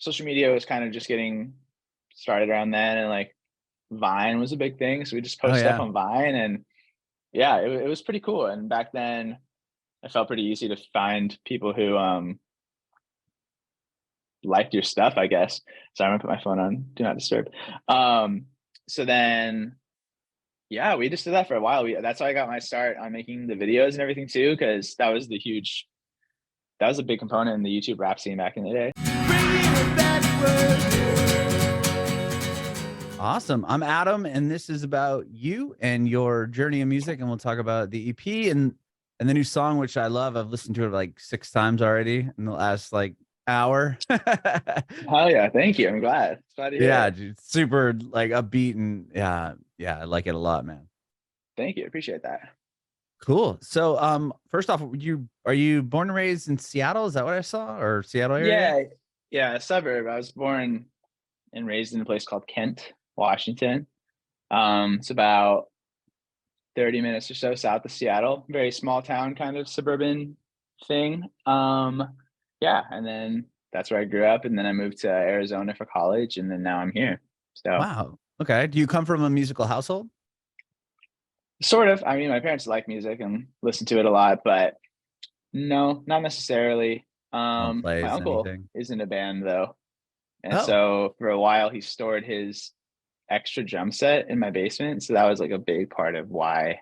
social media was kind of just getting started around then, and like Vine was a big thing. So we just Oh post stuff yeah. on Vine, and yeah, it was pretty cool. And back then it felt pretty easy to find people who liked your stuff, I guess. So I'm gonna put my phone on do not disturb. Um, so then yeah, we just did that for a while. That's how I got my start on making the videos and everything too, because that was a big component in the YouTube rap scene back in the day. Awesome. I'm Adam, and this is about you and your journey in music, and we'll talk about the EP and the new song, which I love. I've listened to it like 6 times already in the last like hour. Hell yeah, thank you. I'm glad to hear Yeah, it. dude, super like upbeat and yeah, I like it a lot, man. Thank you, appreciate that. Cool. So, first off, are you born and raised in Seattle? Is that what I saw, or Seattle area? Yeah, yeah, a suburb. I was born and raised in a place called Kent, Washington. It's about 30 minutes or so south of Seattle. Very small town kind of suburban thing. Yeah, and then that's where I grew up, and then I moved to Arizona for college, and then now I'm here. So Wow. Okay. Do you come from a musical household? sort of. I mean, my parents like music and listen to it a lot, but no, not necessarily. No My plays uncle anything? is in a band though, and Oh, so for a while he stored his extra drum set in my basement. So that was like a big part of why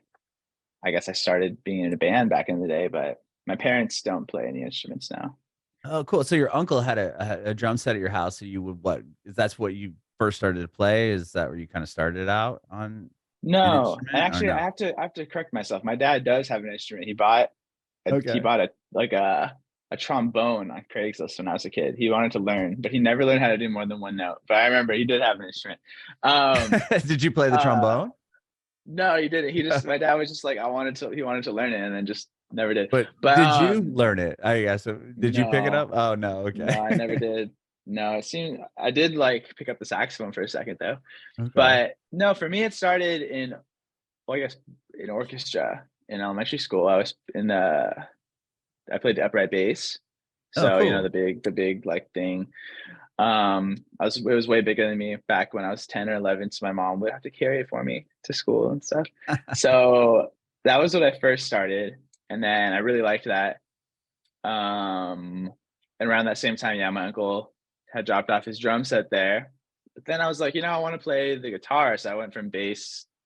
I guess I started being in a band back in the day. But my parents don't play any instruments now. oh, cool. So your uncle had a drum set at your house. So you would what? Is that's what you first started to play? Is that where you kind of started out on an No, and instrument, or actually, no? I have to correct myself. My dad does have an instrument. He Okay. bought a trombone on Craigslist when I was a kid. He wanted to learn, but he never learned how to do more than one note. But I remember he did have an instrument. Um, Did you play the uh, trombone? no, he didn't. My dad was just like, he wanted to learn it and then just never did. But But did you learn it? I guess. Did you pick it up? no, Oh no. no, Okay. I never did. No, it seemed I did like pick up the saxophone for a second though. Okay. But no, for me, it started in, well, I guess in orchestra in elementary school. I played the upright bass. Oh, So, cool. the big like thing. It was way bigger than me back when I was 10 or 11. So my mom would have to carry it for me to school and stuff. So that was what I first started. And then I really liked that. And around that same time, yeah, my uncle had dropped off his drum set there. But then I was like, I want to play the guitar. So I went from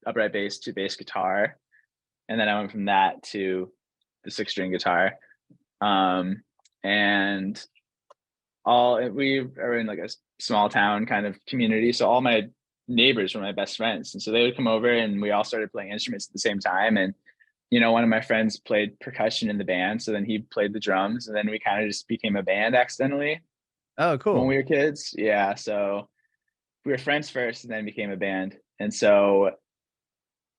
upright bass to bass guitar. And then I went from that to the 6 string guitar. Um, and we are in like a small town kind of community. So all my neighbors were my best friends. And so they would come over and we all started playing instruments at the same time. And, one of my friends played percussion in the band. So then he played the drums, and then we kind of just became a band accidentally Oh, when cool. we were kids. Yeah. So we were friends first and then became a band. And so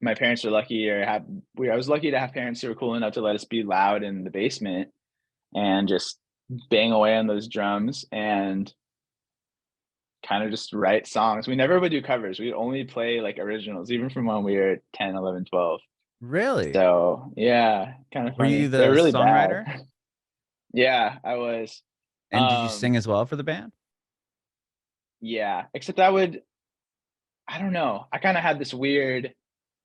my parents were lucky I was lucky to have parents who were cool enough to let us be loud in the basement and just bang away on those drums and kind of just write songs. We never would do covers. We'd only play like originals, even from when we were 10, 11, 12. Really? So yeah, kind of Were you funny. They're the really bad. songwriter? Yeah, I was. And did you sing Um, as well for the band? yeah, except I don't know. I kind of had this weird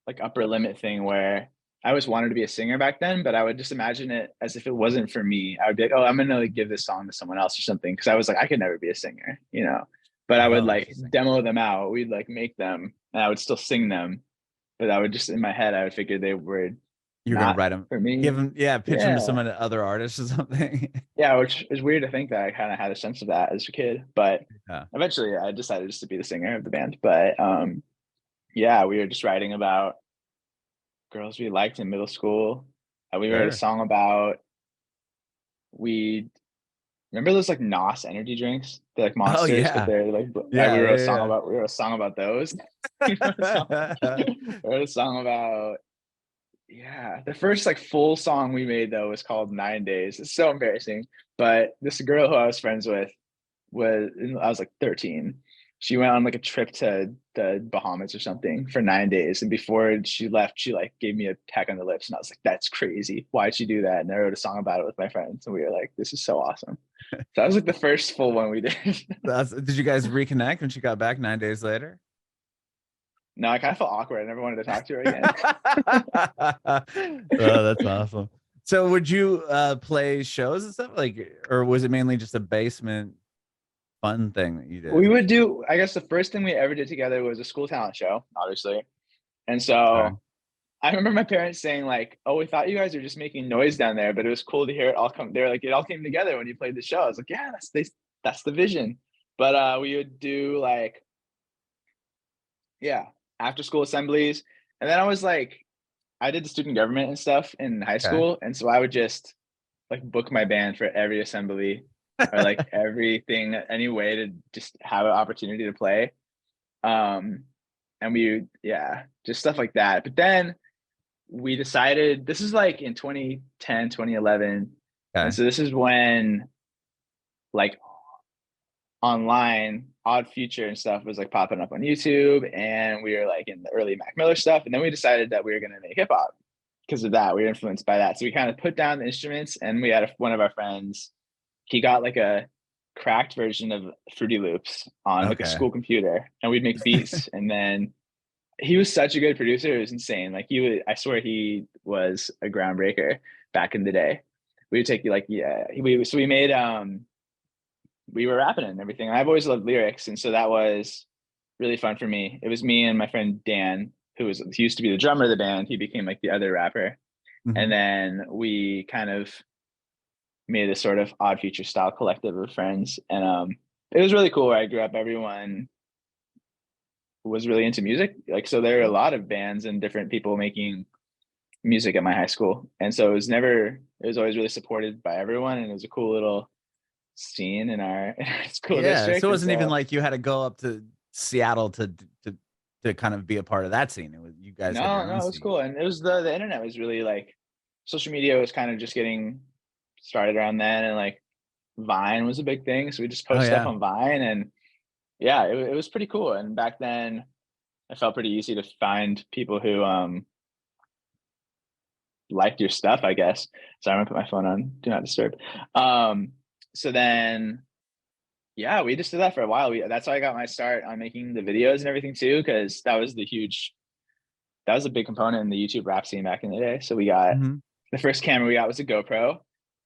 like upper limit thing where I always wanted to be a singer back then, but I would just imagine it as if it wasn't for me. I would be like, oh, I'm gonna like give this song to someone else or something. Cause I was like, I could never be a singer, But I would Oh, like interesting. demo them out. We'd like make them and I would still sing them. But I would just in my head, I would figure they were You're gonna not write them, for give me. them, yeah, pitch them to Yeah. some of the other artists or something. Yeah, which is weird to think that I kind of had a sense of that as a kid. But Yeah. eventually I decided just to be the singer of the band. But yeah, we were just writing about girls we liked in middle school. We wrote a Sure. song about we remember those like NOS energy drinks? They're like Oh monsters, but yeah. they're like we Yeah, wrote a song yeah, about those. we wrote a song, yeah. we wrote a song about yeah. The first like full song we made though was called 9 Days. It's so embarrassing. But this girl who I was friends with I was like 13. she went on like a trip to the Bahamas or something for 9 days. And before she left, she like gave me a peck on the lips. And I was like, that's crazy. Why'd she do that? And I wrote a song about it with my friends. And we were like, this is so awesome. So that was like the first full one we did. Did you guys reconnect when she got back 9 days later? No, I kind of felt awkward. I never wanted to talk to her again. Oh, that's awesome. So would you play shows and stuff like, or was it mainly just a basement fun thing that you did? We would do, I guess the first thing we ever did together was a school talent show, obviously. And so I remember my parents saying like, oh, we thought you guys were just making noise down there, but it was cool to hear it all come. They were like, it all came together when you played the show. I was like, yeah, that's the vision. But we would do like, yeah, after school assemblies. And then I was like, I did the student government and stuff in high school. And so I would just like book my band for every assembly or like everything, any way to just have an opportunity to play. And we, yeah, just stuff like that. But then we decided, this is like in 2010, 2011. And so this is when like online Odd Future and stuff was like popping up on YouTube, and we were like in the early Mac Miller stuff. And then we decided that we were going to make hip hop because of that. We were influenced by that. So we kind of put down the instruments, and we had one of our friends, he got like a cracked version of Fruity Loops on like a school computer, and we'd make beats. And then he was such a good producer. It was insane. Like I swear he was a groundbreaker back in the day. We would take like, yeah, so we made, we were rapping and everything. I've always loved lyrics. And so that was really fun for me. It was me and my friend Dan, he used to be the drummer of the band. He became like the other rapper. And then we kind of made this sort of Odd Future style collective of friends. And it was really cool where I grew up. Everyone was really into music. Like, so there are a lot of bands and different people making music at my high school. And so it was always really supported by everyone. And it was a cool little scene in our school district. So it wasn't even like you had to go up to Seattle to kind of be a part of that scene. It was you guys. No, it was cool. And it was the internet was really like, social media was kind of just getting started around then, and like Vine was a big thing. So we just post stuff on Vine, and yeah, it was pretty cool. And back then it felt pretty easy to find people who liked your stuff, I guess. So I'm gonna put my phone on do not disturb. So then, yeah, we just did that for a while. That's how I got my start on making the videos and everything too, because that was a big component in the YouTube rap scene back in the day. So we got the first camera we got was a GoPro,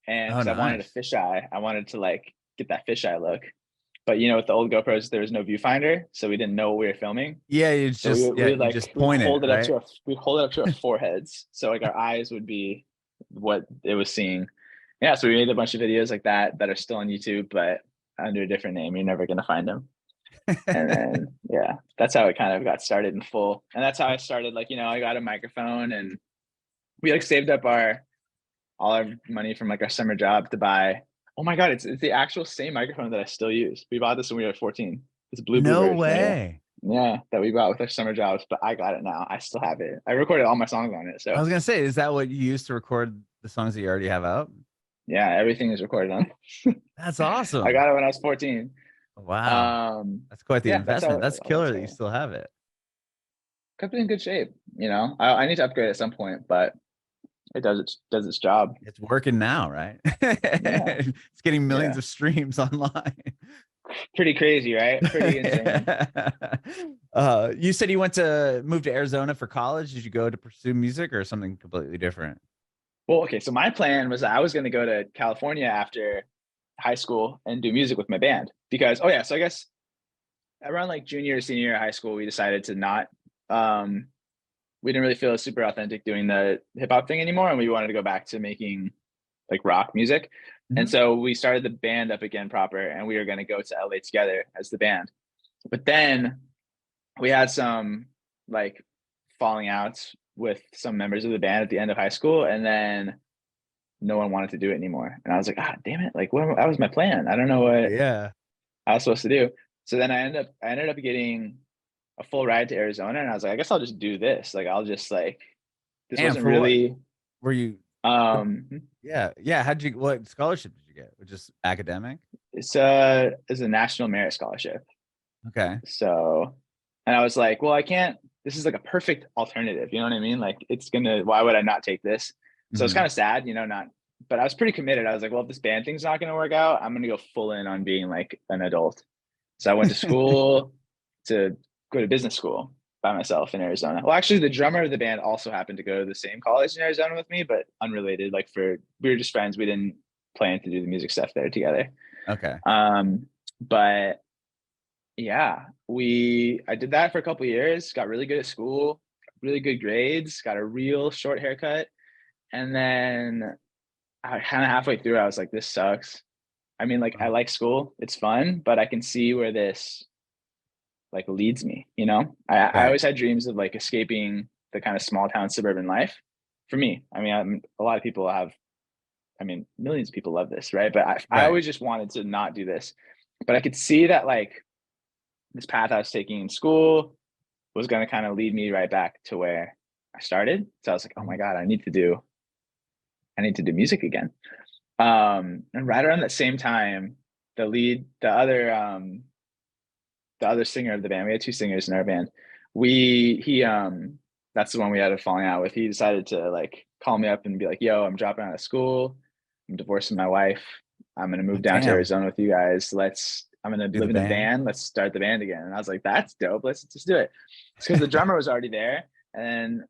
and I wanted a fisheye. I wanted to like get that fisheye look. But you know, with the old GoPros, there was no viewfinder, so we didn't know what we were filming. Yeah, you just point it. We'd hold it up to our foreheads, so like our eyes would be what it was seeing. Yeah, so we made a bunch of videos like that are still on YouTube, but under a different name. You're never gonna find them. And then yeah, that's how it kind of got started in full. And that's how I started. Like, you know, I got a microphone, and we like saved up all our money from like our summer job to buy. Oh my God, it's the actual same microphone that I still use. We bought this when we were 14. It's blue. No way. Yeah, that we bought with our summer jobs, but I got it now. I still have it. I recorded all my songs on it. So I was gonna say, is that what you used to record the songs that you already have out? Yeah, everything is recorded on. That's awesome. I got it when I was 14. Wow. That's quite the investment. That's killer that you still have it. Kept it in good shape. You know, I need to upgrade at some point, but it does its job. It's working now, right? Yeah. It's getting millions of streams online. Pretty crazy, right? Pretty insane. You said you moved to Arizona for college. Did you go to pursue music or something completely different? Well, okay. So my plan was I was going to go to California after high school and do music with my band because, so I guess around like junior or senior year of high school, we decided to not, we didn't really feel super authentic doing the hip hop thing anymore. And we wanted to go back to making like rock music. And so we started the band up again proper, and we were going to go to LA together as the band. But then we had some like falling outs with some members of the band at the end of high school, and then no one wanted to do it anymore. And I was like, damn it. Like that was my plan. I don't know what I was supposed to do. So then I ended up getting a full ride to Arizona, and I was like, I guess I'll just do this. Like, I'll just like, this wasn't really. Were you? What scholarship did you get? Just academic? It's a national merit scholarship. Okay. So, and I was like, well, I can't, this is like a perfect alternative. You know what I mean? Like why would I not take this? So it's Mhm. kind of sad, not, but I was pretty committed. I was like, well, if this band thing's not going to work out, I'm going to go full in on being like an adult. So I went to school to go to business school by myself in Arizona. Well, actually, the drummer of the band also happened to go to the same college in Arizona with me, but unrelated. Like we were just friends. We didn't plan to do the music stuff there together. Okay. But yeah, I did that for a couple of years, got really good at school, really good grades, got a real short haircut. And then I kind of halfway through, I was like, this sucks. I mean, like I like school, it's fun, but I can see where this like leads me, I Right. always had dreams of like escaping the kind of small town suburban life. For me, I mean, a lot of people have, I mean, millions of people love this, right? But I Right. always just wanted to not do this. But I could see that like this path I was taking in school was going to kind of lead me right back to where I started. So I was like, oh my Mhm. God, I need to do music again. And right around that same time, the other singer of the band, we had two singers in our band. That's the one we had a falling out with. He decided to like call me up and be like, yo, I'm dropping out of school. I'm divorcing my wife. I'm going to Oh, move down to damn. Arizona with you guys. I'm going to Do the live in the band. van. Let's start the band again. And I was like, that's dope. Let's just do it. It's because the drummer was already there. And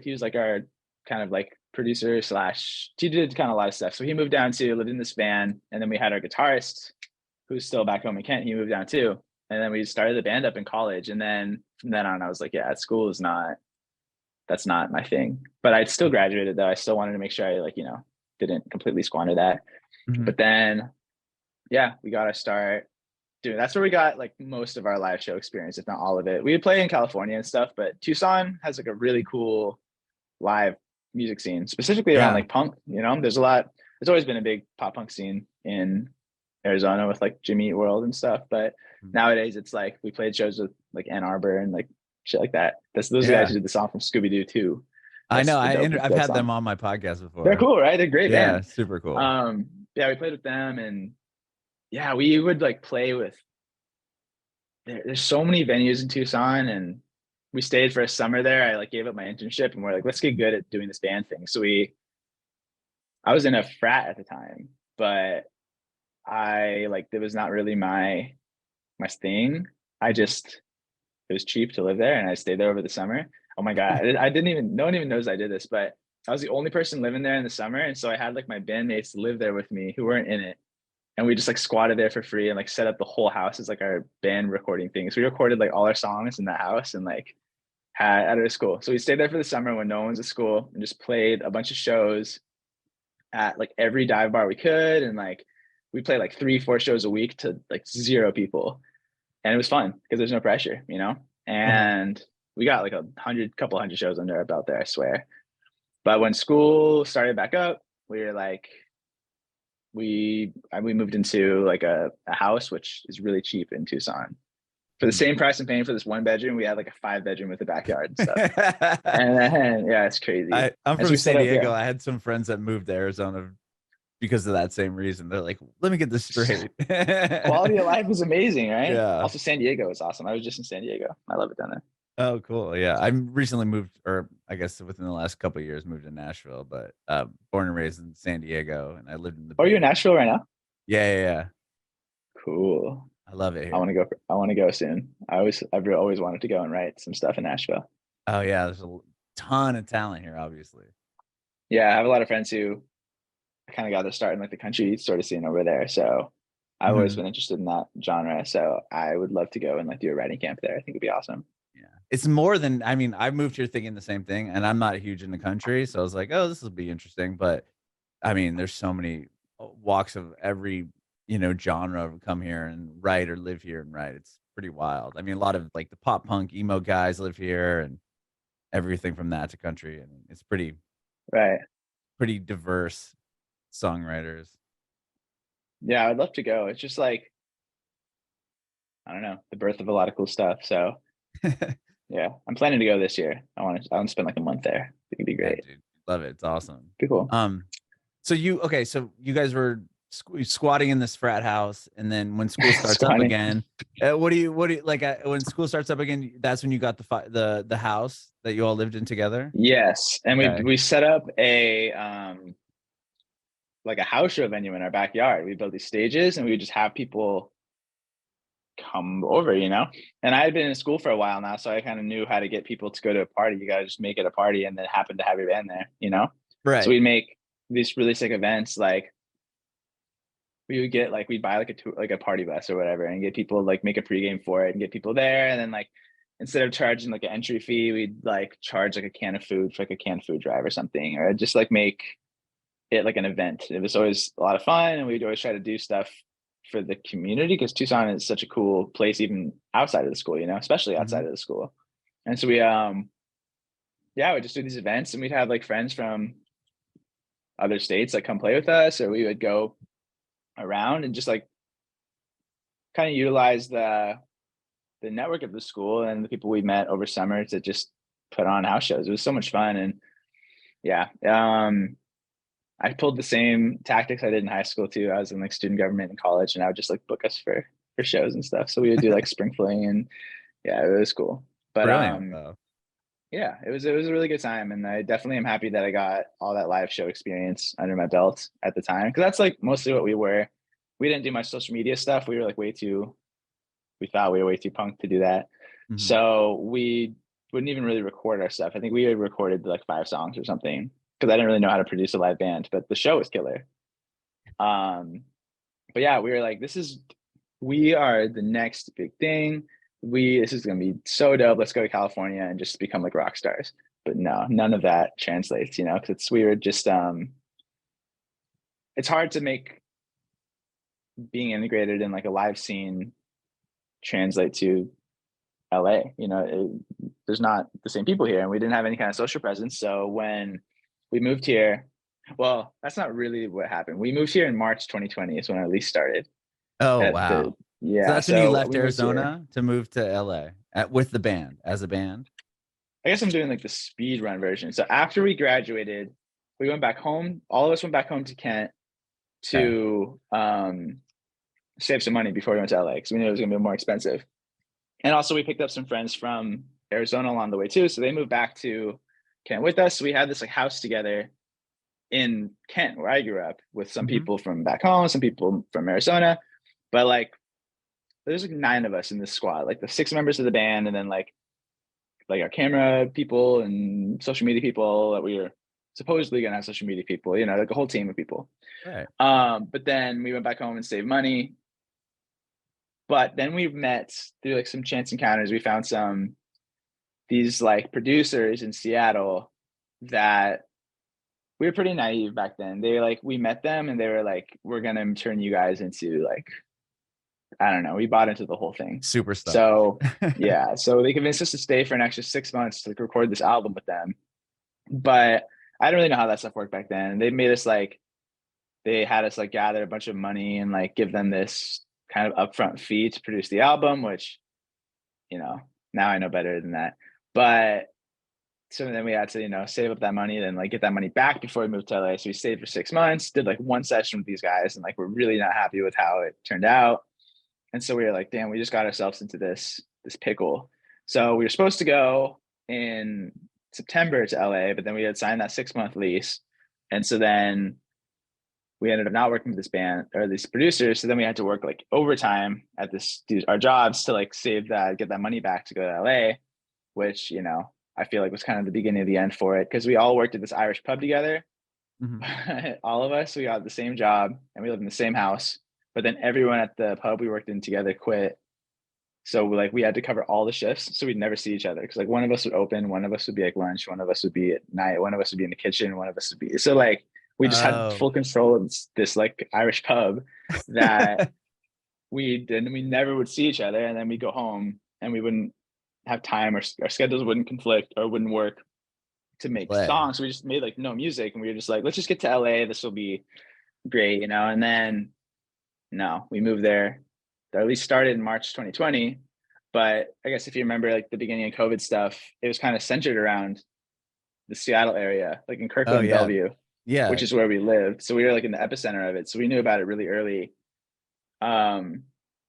he was like our kind of like producer slash, he did kind of a lot of stuff. So he moved down to live in this van. And then we had our guitarist who's still back home in Kent. He moved down too. And then we started the band up in college. And then from then on, I was like, yeah, school is that's not my thing. But I still graduated though. I still wanted to make sure I like, didn't completely squander that. Mhm. But then, yeah, we got to start doing, that's where we got like most of our live show experience, if not all of it. We would play in California and stuff, but Tucson has like a really cool live music scene, specifically around Yeah. like punk, there's always been a big pop punk scene in Arizona with like Jimmy Eat World and stuff. But Mhm. nowadays it's like we played shows with like Ann Arbor and like shit like that. Those are the guys Yeah. who did the song from Scooby Doo too. I know. That's a dope, I've dope had them song. on my podcast They're before. cool, right? They're a great Yeah. band. Super cool. Yeah, we played with them, and yeah, we would like play with. There's so many venues in Tucson, and we stayed for a summer there. I like gave up my internship, and we're like, let's get good at doing this band thing. So I was in a frat at the time, but I like it was not really my thing. It was cheap to live there, and I stayed there over the summer. Oh my God. I didn't even, no one even knows I did this, but I was the only person living there in the summer. And so I had like my bandmates live there with me who weren't in it. And we just like squatted there for free and like set up the whole house as like our band recording thing. So we recorded like all our songs in that house and like had out of school. So we stayed there for the summer when no one was at school and just played a bunch of shows at like every dive bar we could. And like we played like 3, 4 shows a week to like 0 people. And it was fun because there's no pressure. Uh-huh. And we got like couple hundred shows under our belt there, I swear. But when school started back up, we were like, we moved into like a house, which is really cheap in Tucson. For the Mhm. same price I'm paying for this 1 bedroom, we had like a 5 bedroom with a backyard and stuff. And then, yeah, it's crazy. I'm And so from we set San up, yeah, Diego. I had some friends that moved to Arizona because of that same reason. They're like, let me get this straight. quality of life is amazing, right? Yeah. Also, San Diego is awesome. I was just in San Diego. I love it down there. Oh, cool. Yeah. I recently moved, or I guess within the last couple of years, moved to Nashville, but born and raised in San Diego, and I lived in the Oh, Bay you're in Area. Nashville right now? Yeah, yeah, yeah. Cool. I love it I want here. to go. I want to go soon. I've always wanted to go and write some stuff in Nashville. Oh yeah, there's a ton of talent here, obviously. Yeah, I have a lot of friends who kind of got their start in like the country sort of scene over there. So I've always Mhm. been interested in that genre. So I would love to go and like do a writing camp there. I think it'd be awesome. Yeah. It's more than, I mean, I moved here thinking the same thing, and I'm not huge in the country, so I was like, "Oh, this will be interesting." But I mean, there's so many walks of every, genre come here and write or live here and write. It's pretty wild. I mean, a lot of like the pop punk emo guys live here and everything from that to country. I mean, it's Right. pretty diverse songwriters. Yeah, I'd love to go. It's just like, I don't know, the birth of a lot of cool stuff. So yeah, I'm planning to go this year. I want to spend like a month there. It could be Yeah, great. dude. Love it. It's awesome. Be cool. Um, so you guys were squatting in this frat house, and then when school starts up Squatting. again, what do you like when school starts up again? That's when you got the house that you all lived in together. Yes, and Okay. we set up a like a house show venue in our backyard. We built these stages, and we would just have people come over, you know. And I had been in school for a while now, so I kind of knew how to get people to go to a party. You gotta just make it a party, and then happen to have your band there, you know. So Right. we'd make these really sick events, like we would get like we'd buy like a tour, like a party bus or whatever, and get people like make a pregame for it and get people there, and then like instead of charging like an entry fee, we'd like charge like a can of food for like a canned food drive or something, or just like make it like an event. It was always a lot of fun, and we'd always try to do stuff for the community because Tucson is such a cool place, even outside of the school, you know, especially outside Mhm. of the school. And so we yeah, we just do these events, and we'd have like friends from other states like come play with us, or we would go around and just like kind of utilize the network of the school and the people we met over summer to just put on house shows. It was so much fun. And yeah, I pulled the same tactics I did in high school too. I was in like student government in college, and I would just like book us for shows and stuff. So we would do like spring fling, and yeah, it was cool. But Brilliant, though. yeah, it was a really good time, and I definitely am happy that I got all that live show experience under my belt at the time, because that's like mostly what we were. We didn't do much social media stuff. We were like way too. We thought we were way too punk to do that, Mhm. so we wouldn't even really record our stuff. I think we had recorded like 5 songs or something because I didn't really know how to produce a live band, but the show was killer. Um, but yeah, we were like, we are the next big thing. This is gonna be so dope. Let's go to California and just become like rock stars. But no, none of that translates, you know, because we were just it's hard to make being integrated in like a live scene translate to LA. You know, there's not the same people here, and we didn't have any kind of social presence. So when we moved here, well, that's not really what happened. We moved here in March 2020 is when our lease started. Oh, At the wow. So Yeah, that's when you so left we moved here. Arizona to move to LA with the band, as a band? I guess I'm doing like the speed run version. So after we graduated, we went back home. All of us went back home to Kent Okay. to save some money before we went to LA because we knew it was gonna be more expensive. And also we picked up some friends from Arizona along the way too. So they moved back to Kent with us. So we had this like house together in Kent where I grew up with some Mhm. people from back home, some people from Arizona. But like there's like 9 of us in this squad, like the 6 members of the band, and then like our camera people and social media people that we were supposedly gonna have social media people, you know, like a whole team of people. Right. But then we went back home and saved money. But then we met through like some chance encounters. We found these like producers in Seattle that we were pretty naive back then. They like we met them and they were like, "We're gonna turn you guys into like I don't know." We bought into the whole thing. Superstars. So yeah, so they convinced us to stay for an extra 6 months to like, record this album with them. But I didn't really know how that stuff worked back then. They made us like they had us like gather a bunch of money and like give them this kind of upfront fee to produce the album, which you know now I know better than that. But so then we had to save up that money, then like get that money back before we moved to LA. So we stayed for 6 months, did like one session with these guys, and like we're really not happy with how it turned out. And so we were like, damn, we just got ourselves into this pickle. So we were supposed to go in September to LA, but then we had signed that 6 month lease. And so then we ended up not working with this band or these producers. So then we had to work like overtime at our jobs to like save that, get that money back to go to LA, which, I feel like was kind of the beginning of the end for it because we all worked at this Irish pub together. Mhm. All of us, we got the same job and we lived in the same house. But then everyone at the pub we worked in together quit. So like we had to cover all the shifts. So we'd never see each other because like one of us would open, one of us would be like lunch, one of us would be at night, one of us would be in the kitchen, one of us would be so like we just had Oh. full control of this like Irish pub that we never would see each other. And then we go home and we wouldn't have time or our schedules wouldn't conflict or wouldn't work to make Play. songs. So we just made like no music and we were just like, let's just get to LA. This will be great, And then no, we moved there. Or at least started in March 2020. But I guess if you remember like the beginning of COVID stuff, it was kind of centered around the Seattle area, like in Oh, Kirkland, yeah. Bellevue. Yeah. which is where we lived. So we were like in the epicenter of it. So we knew about it really early. And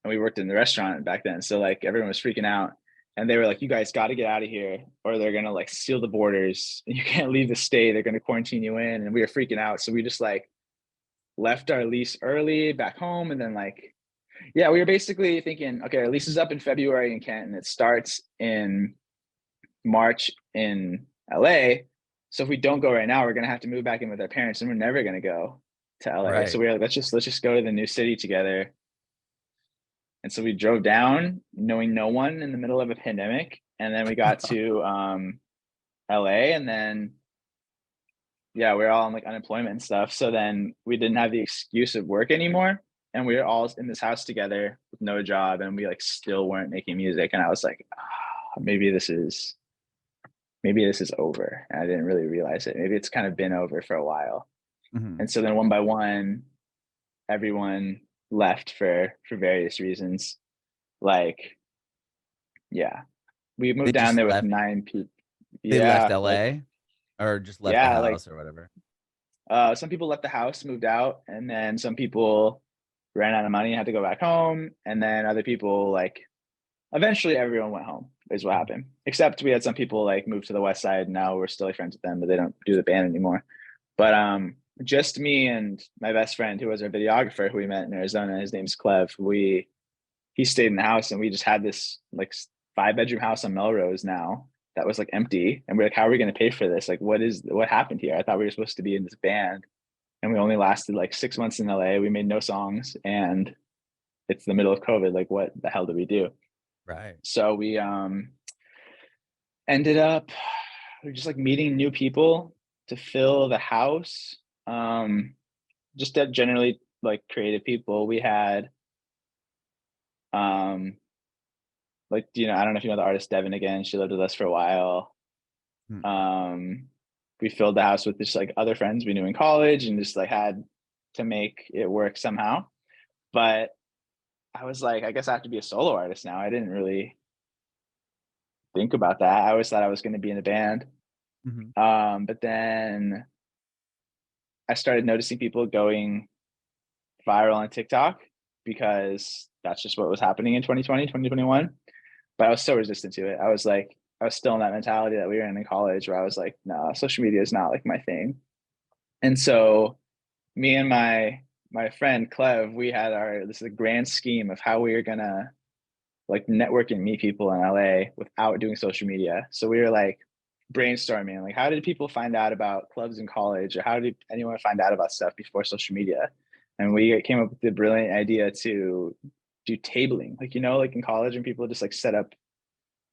we worked in the restaurant back then. So like everyone was freaking out. And they were like, you guys got to get out of here or they're going to like seal the borders. You can't leave the state. They're going to quarantine you in. And we were freaking out. So we just like left our lease early back home. And then like, yeah, we were basically thinking, okay, our lease is up in February in Kent and it starts in March in LA. So if we don't go right now, we're going to have to move back in with our parents and we're never going to go to LA. Right. So we were like, let's just go to the new city together. And so we drove down knowing no one in the middle of a pandemic. And then we got to LA and then, yeah, we were all on like unemployment and stuff. So then we didn't have the excuse of work anymore. And we were all in this house together with no job and we like still weren't making music. And I was like, maybe this is over. And I didn't really realize it. Maybe it's kind of been over for a while. Mm-hmm. And so then one by one, everyone left for various reasons. Like, yeah, we They moved down just there with left. 9 people. They left Yeah, like LA or just left the yeah, like house or whatever. some people left the house, moved out, and then some people ran out of money, had to go back home, and then other people like eventually everyone went home is what happened. Except we had some people like move to the west side. Now we're still like friends with them, but they don't do the band anymore. But just me and my best friend who was our videographer who we met in Arizona, his name's Clev. He stayed in the house and we just had this like 5-bedroom house on Melrose now that was like empty. And we're like, how are we going to pay for this? Like, what happened here? I thought we were supposed to be in this band and we only lasted like 6 months in LA. We made no songs and it's the middle of COVID. Like, what the hell did we do? Right. So we ended up just like meeting new people to fill the house. Just that generally like creative people. We had like, you know, I don't know if you know the artist Devin again. She lived with us for a while. Mm. We filled the house with just like other friends we knew in college and just like had to make it work somehow. But I was like, I guess I have to be a solo artist now. I didn't really think about that. I always thought I was going to be in a band. Mm-hmm. But then I started noticing people going viral on TikTok because that's just what was happening in 2020, 2021. But I was so resistant to it. I was like, I was still in that mentality that we were in college where I was like, no, social media is not like my thing. And so me and my friend Clev, we had this is a grand scheme of how we were gonna like network and meet people in LA without doing social media. So we were like brainstorming, like how did people find out about clubs in college, or how did anyone find out about stuff before social media? And we came up with the brilliant idea to do tabling, like, you know, like in college when people just like set up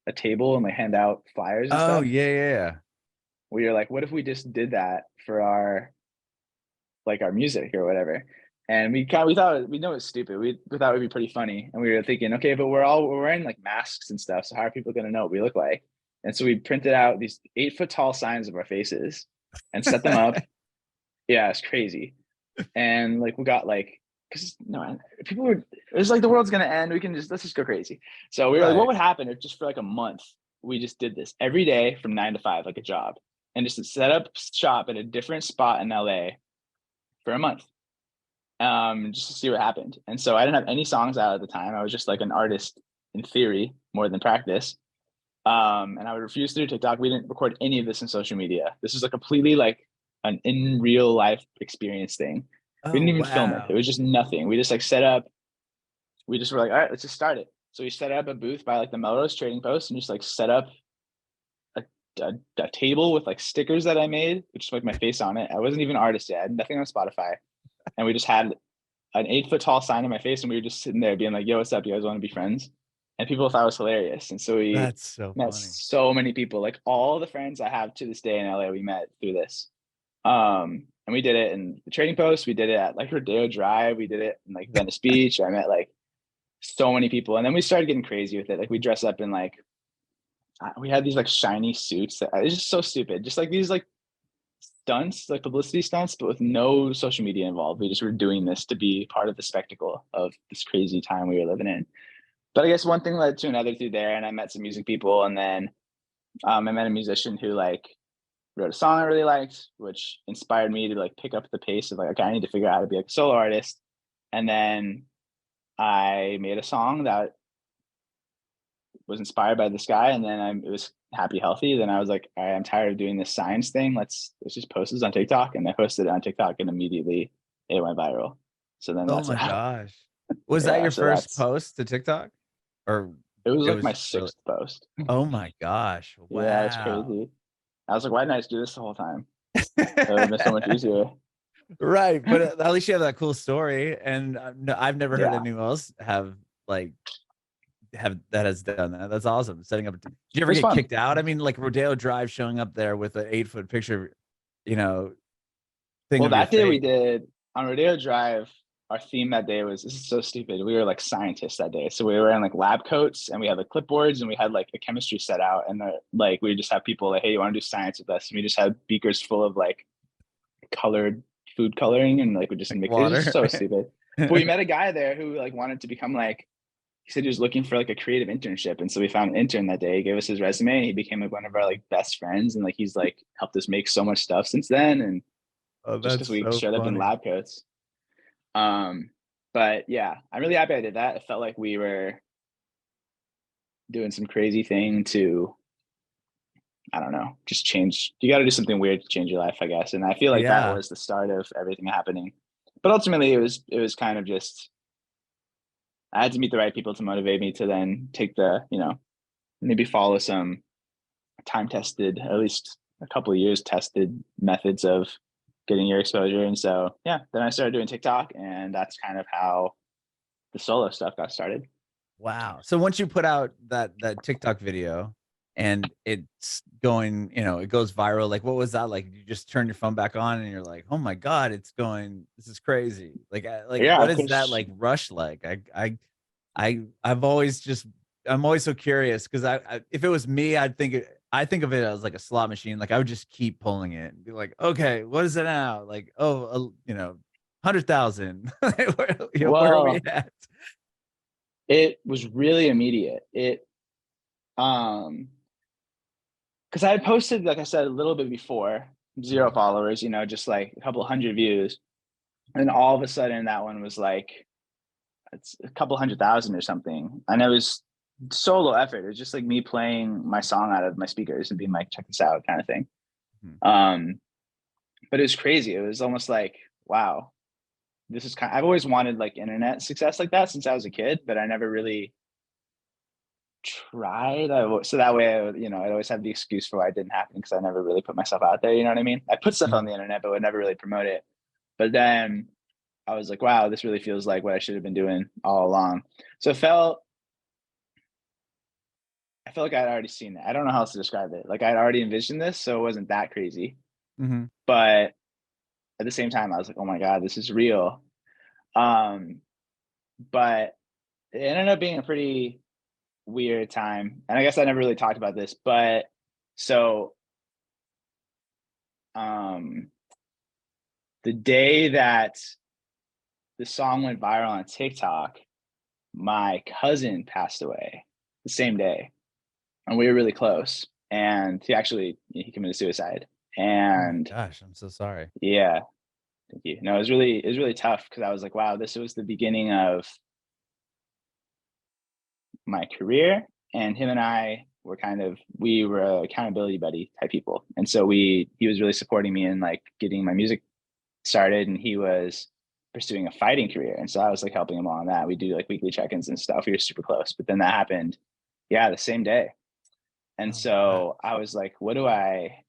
a table and like hand out flyers and Oh stuff. yeah. We were like, what if we just did that for our like our music or whatever? And we thought, we know it's stupid. We thought it would be pretty funny. And we were thinking, okay, but we're wearing like masks and stuff. So how are people going to know what we look like? And so we printed out these 8-foot tall signs of our faces and set them up. Yeah, it's crazy. And like we got like, because no, people were, it was like the world's gonna end. Let's just go crazy. So we were like, what Right. would happen if just for like a month we just did this every day from 9 to 5, like a job, and just set up shop at a different spot in LA for a month, just to see what happened. And so I didn't have any songs out at the time. I was just like an artist in theory more than practice. And I would refuse to do TikTok. We didn't record any of this in social media. This is a completely like an in real life experience thing. We Oh didn't even film it. It wow. was just nothing. We just like set up. We just were like, all right, let's just start it. So we set up a booth by like the Melrose Trading Post and just like set up a, a table with like stickers that I made, which is like my face on it. I wasn't even an artist yet. I had nothing on Spotify. And we just had an 8-foot tall sign in my face and we were just sitting there being like, yo, what's up? You guys want to be friends? And people thought it was hilarious. And so we That's so met funny. so many people, like all the friends I have to this day in LA, we met through this. And we did it in the Trading Post. We did it at like Rodeo Drive. We did it in like Venice Beach. I met like so many people. And then we started getting crazy with it. Like we dress up in like, we had these like shiny suits that it's just so stupid. Just like these like stunts, like publicity stunts, but with no social media involved. We just were doing this to be part of the spectacle of this crazy time we were living in. But I guess one thing led to another through there, and I met some music people, and then I met a musician who like wrote a song I really liked, which inspired me to like pick up the pace of like, okay, I need to figure out how to be like a solo artist. And then I made a song that was inspired by this guy, and then it was Happy Healthy. Then I was like, all right, I'm tired of doing this science thing. Let's just post this on TikTok. And I posted it on TikTok, and immediately it went viral. So then Oh that's my what happened. gosh. Was that Yeah, your so first that's post to TikTok? Or it was it like my was really? sixth post. Oh my gosh. Yeah, it's Wow. crazy. I was like, why didn't I just do this the whole time? It would have been so much easier. Right, but at least you have that cool story, and I've never heard Yeah. anyone else like have that has done that. That's awesome. Setting up. Did you It ever was get fun. kicked out? I mean, like Rodeo Drive showing up there with an 8-foot picture, you know, thing Well, of your that day we face. did on Rodeo Drive. Our theme that day was, this is so stupid. We were like scientists that day. So we were wearing like lab coats, and we had like clipboards, and we had like a chemistry set out. And like, we just have people like, hey, you want to do science with us? And we just had beakers full of like colored food coloring, and like we just Like mix. It was just water. so stupid. But we met a guy there who like wanted to become like, he said he was looking for like a creative internship. And so we found an intern that day. He gave us his resume, and he became like one of our like best friends. And like, he's like helped us make so much stuff since then. And Oh, just that's because we so showed up in funny. lab coats. But yeah, I'm really happy I did that. It felt like we were doing some crazy thing to, I don't know, just change. You got to do something weird to change your life, I guess. And I feel like that Yeah. was the start of everything happening. But ultimately, it was kind of just, I had to meet the right people to motivate me to then take the, maybe follow some time tested, at least a couple of years tested methods of getting your exposure. And so, yeah, then I started doing TikTok, and that's kind of how the solo stuff got started. Wow. So once you put out that TikTok video and it's going, it goes viral, like what was that like? You just turn your phone back on and you're like, "Oh my God, it's going, this is crazy." Like Yeah, what is that like rush like? I've always just I'm always so curious because I if it was me, I think of it as like a slot machine. Like I would just keep pulling it and be like, "Okay, what is it now?" Like, "Oh, 100,000." Where are we well, at? it was really immediate. Um, because I had posted, like I said, a little bit before, zero Mhm. followers, just like a couple hundred views. And all of a sudden that one was like, it's a couple 100,000 or something. And it was solo effort. It was just like me playing my song out of my speakers and being like, check this out kind of thing. Mhm. Um, but it was crazy. It was almost like, wow, this is I've always wanted like internet success like that since I was a kid, but I never really tried. So that way, I'd always have the excuse for why it didn't happen, because I never really put myself out there. You know what I mean? I put stuff on Mhm. the internet, but would never really promote it. But then I was like, wow, this really feels like what I should have been doing all along. So I felt like I'd already seen it. I don't know how else to describe it. Like I'd already envisioned this, so it wasn't that crazy. Mhm. But at the same time, I was like, oh my God, this is real. Um, but it ended up being a pretty weird time. And I guess I never really talked about this, but so um the day that the song went viral on TikTok, my cousin passed away the same day. And we were really close. And he committed suicide. Oh my And gosh, I'm so sorry. yeah, thank you. No, it was really tough, because I was like, wow, this was the beginning of my career. And him and I we were accountability buddy type people. And so he was really supporting me in like getting my music started, and he was pursuing a fighting career. And so I was like helping him on that. We do like weekly check-ins and stuff. We were super close. But then that happened, yeah, the same day. And Oh my gosh. so I was like, what do I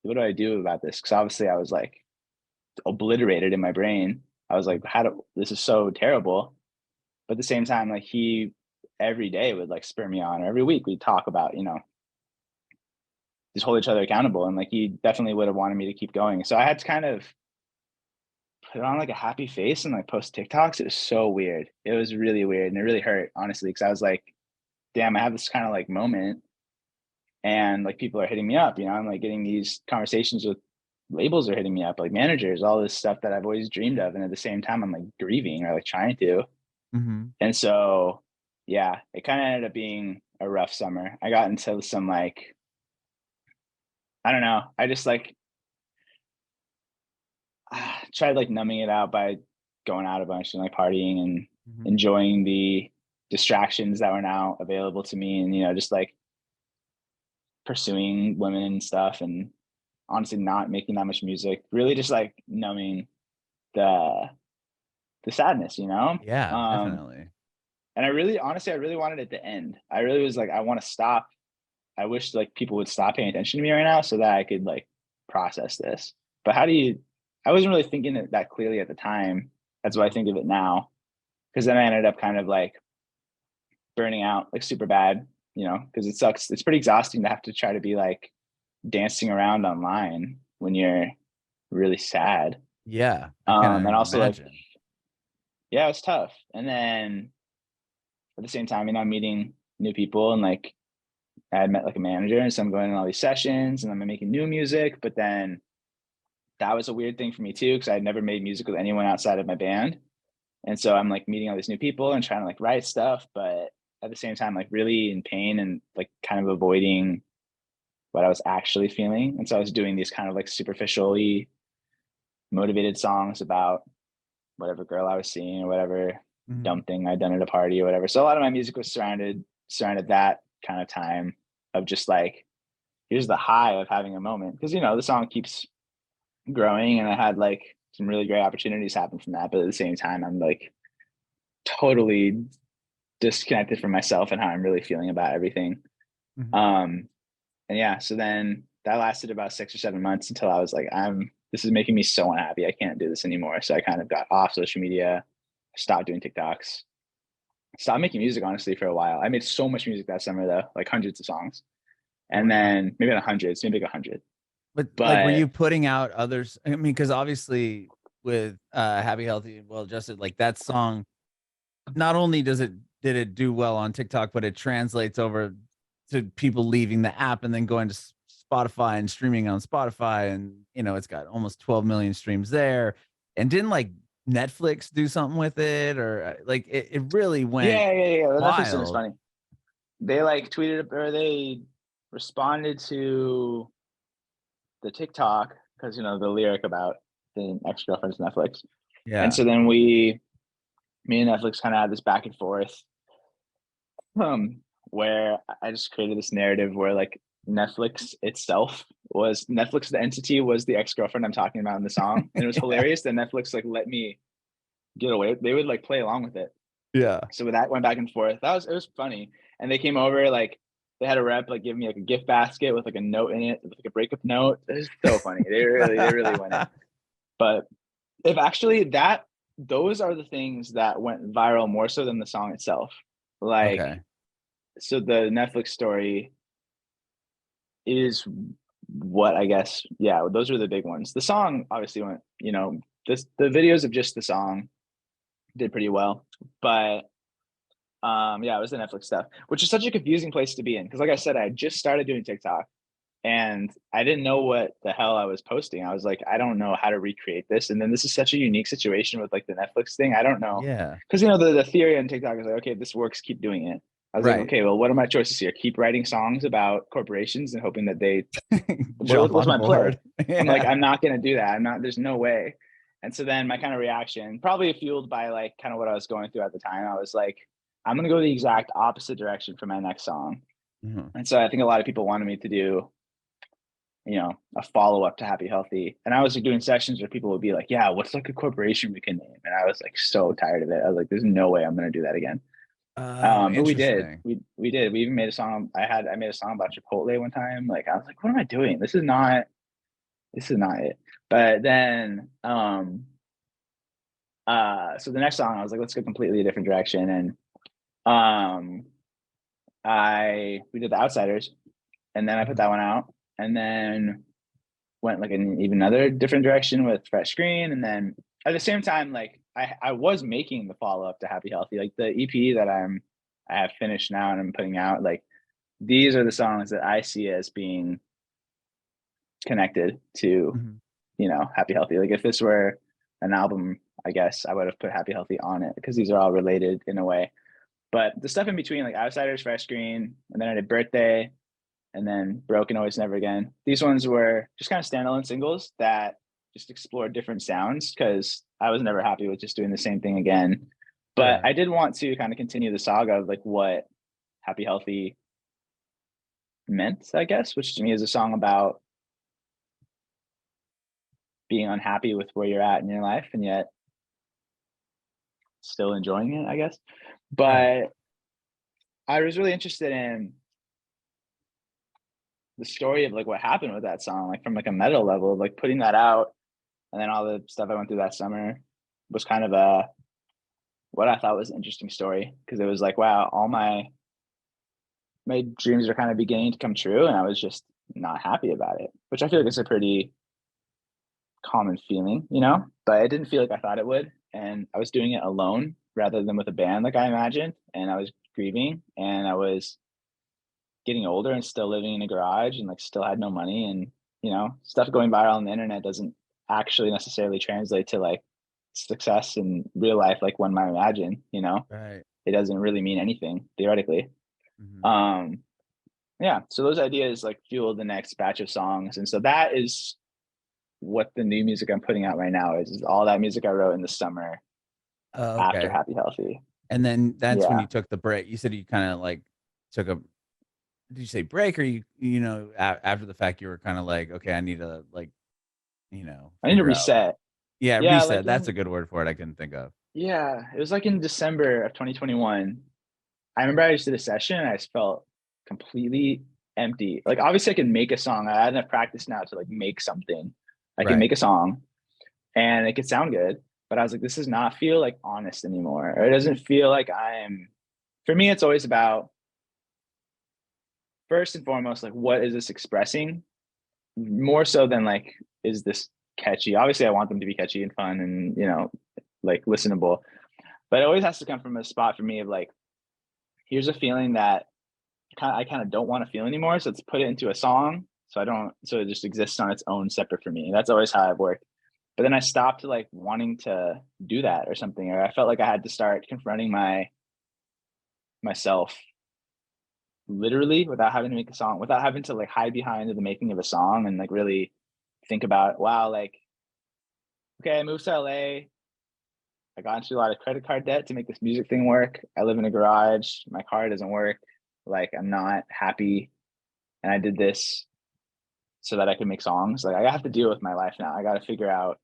do about this? Because obviously I was like obliterated in my brain. I was like, this is so terrible. But at the same time, like he every day would like spur me on, or every week we'd talk about, just hold each other accountable. And like he definitely would have wanted me to keep going. So I had to kind of put on like a happy face and like post TikToks. It was so weird. It was really weird, and it really hurt, honestly, because I was like, damn, I have this kind of like moment, and like people are hitting me up. I'm like getting these conversations with labels are hitting me up, like managers, all this stuff that I've always dreamed of. And at the same time, I'm like grieving or like trying to. Mhm. And so, yeah, it kind of ended up being a rough summer. I got into some like I don't know. I just like tried like numbing it out by going out a bunch and like partying and Mhm. enjoying the distractions that were now available to me, and just like pursuing women and stuff, and honestly not making that much music, really just like numbing the sadness, Yeah, um definitely. and I really, honestly, I really wanted it to end. I really was like, I want to stop. I wish like people would stop paying attention to me right now so that I could like process this. But how do you, I wasn't really thinking it that clearly at the time. That's what I think of it now. Because then I ended up kind of like burning out like super bad, because it sucks. It's pretty exhausting to have to try to be like dancing around online when you're really sad. Yeah, I can't And even also like, imagine. yeah, it's tough. And then at the same time, I'm meeting new people, and like I had met like a manager, and so I'm going on all these sessions and I'm making new music. But then that was a weird thing for me too, because I had never made music with anyone outside of my band. And so I'm like meeting all these new people and trying to like write stuff, but at the same time, like really in pain and like kind of avoiding what I was actually feeling. And so I was doing these kind of like superficially motivated songs about whatever girl I was seeing or whatever Mhm. dumb thing I'd done at a party or whatever. So a lot of my music was surrounded that kind of time of just like, here's the high of having a moment. Because the song keeps growing, and I had like some really great opportunities happen from that. But at the same time, I'm like totally disconnected from myself and how I'm really feeling about everything. Mhm. Um, and yeah, so then that lasted about 6 or 7 months until I was like, this is making me so unhappy. I can't do this anymore. So I kind of got off social media, stopped doing TikToks, stopped making music honestly for a while. I made so much music that summer though, like hundreds of songs. And Wow. then maybe not hundreds, maybe like 100. But like, were But you putting out others? I mean, because obviously with Happy, Healthy, Well Adjusted, like that song, not only did it do well on TikTok, but it translates over to people leaving the app and then going to Spotify and streaming on Spotify, and it's got almost 12 million streams there. And didn't like Netflix do something with it, or like it really went yeah. The Netflix thing was wild. funny. They like tweeted, or they responded to the TikTok because the lyric about the ex girlfriend's Netflix. And Yeah. so then me and Netflix kind of had this back and forth, where I just created this narrative where like Netflix, the entity was the ex girlfriend I'm talking about in the song, and it was Yeah. hilarious that Netflix like let me get away. They would like play along with it. Yeah. So that went back and forth. It was funny, and they came over like. They had a rep like give me like a gift basket with like a note in it, with like a breakup note. It was so funny. They really went in. But if actually that those are the things that went viral more so than the song itself. Like, Okay. so the Netflix story is what I guess, yeah, those are the big ones. The song obviously went, the videos of just the song did pretty well. But yeah, it was the Netflix stuff, which is such a confusing place to be in. Cause like I said, I had just started doing TikTok and I didn't know what the hell I was posting. I was like, I don't know how to recreate this. And then this is such a unique situation with like the Netflix thing. I don't know. Yeah. Because the theory on TikTok is like, okay, this works, keep doing it. I was like, Right. okay, well, what are my choices here? Keep writing songs about corporations and hoping that they Jump what's on my play? board. I'm like, Yeah. I'm not gonna do that. I'm not, there's no way. And so then my kind of reaction, probably fueled by like kind of what I was going through at the time, I was like, I'm gonna go the exact opposite direction for my next song. Mhm. And so I think a lot of people wanted me to do a follow up to Happy Healthy. And I was like doing sessions where people would be like, yeah, what's like a corporation we can name? And I was like so tired of it. I was like, there's no way I'm gonna do that again. Oh, But we did. interesting. We did. We even made a song. I made a song about Chipotle one time. Like I was like, what am I doing? This is not it. But then so the next song I was like, let's go completely a different direction. And um I we did the Outsiders, and then I put Mhm. that one out, and then went like an even another different direction with Fresh Screen. And then at the same time, like I was making the follow up to Happy Healthy, like the EP that I have finished now and I'm putting out. Like these are the songs that I see as being connected to, Mhm. Happy Healthy. Like if this were an album, I guess I would have put Happy Healthy on it because these are all related in a way. But the stuff in between, like Outsiders, Fresh Screen, and then I did Birthday, and then Broken Always Never Again. These ones were just kind of standalone singles that just explored different sounds because I was never happy with just doing the same thing again. But I did want to kind of continue the saga of like what Happy Healthy meant, I guess, which to me is a song about being unhappy with where you're at in your life and yet still enjoying it, I guess. But Right. I was really interested in the story of like what happened with that song, like from like a meta level, like putting that out, and then all the stuff I went through that summer was kind of a what I thought was an interesting story because it was like, wow, all my dreams are kind of beginning to come true, and I was just not happy about it, which I feel like is a pretty common feeling, you know. But it didn't feel like I thought it would, and I was doing it alone rather than with a band like I imagined, and I was grieving, and I was getting older and still living in a garage and like still had no money, and you know, stuff going viral on the internet doesn't actually necessarily translate to like success in real life like one might imagine, you know. Right. It doesn't really mean anything theoretically. Mhm. um yeah, so those ideas like fueled the next batch of songs, and so that is what the new music I'm putting out right now is all that music I wrote in the summer Oh, after okay. Happy Healthy. And then that's when Yeah, you took the break. You said you kind of like took a did you say break or you know after the fact you were kind of like okay I need to like I need to figure out reset. yeah Yeah, reset like that's in a good word for it I couldn't think of. yeah, it was like in December of 2021. I remember I just did a session and I just felt completely empty. Like obviously I can make a song. I had enough practice now to like make something. I can Right. make a song and it could sound good, but I was like, this does not feel like honest anymore. Or it doesn't feel like I'm for me, it's always about first and foremost, like what is this expressing? More so than like, is this catchy? Obviously, I want them to be catchy and fun and you know, like listenable. But it always has to come from a spot for me of like, here's a feeling that I kind of don't want to feel anymore. So let's put it into a song. So I don't, so it just exists on its own separate for me. That's always how I've worked. But then I stopped like wanting to do that or something, or I felt like I had to start confronting myself literally without having to make a song, without having to like hide behind the making of a song and like really think about, wow, like, okay, I moved to LA. I got into a lot of credit card debt to make this music thing work. I live in a garage. My car doesn't work. Like I'm not happy. And I did this so that I could make songs. Like I have to deal with my life now. I got to figure out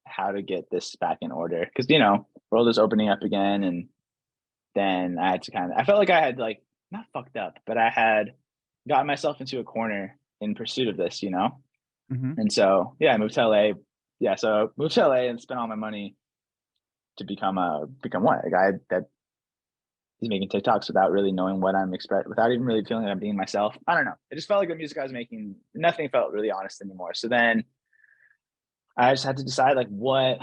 how to get this back in order because you know world is opening up again, and then I had to kind of. I felt like I had like not fucked up, but I had gotten myself into a corner in pursuit of this, you know. Hmm. And so yeah, I moved to LA. Yeah, so moved to LA and spent all my money to become what a guy that is making TikToks without really knowing what I'm expect without even really feeling like I'm being myself. I don't know. It just felt like the music I was making, nothing felt really honest anymore. So then I just had to decide like why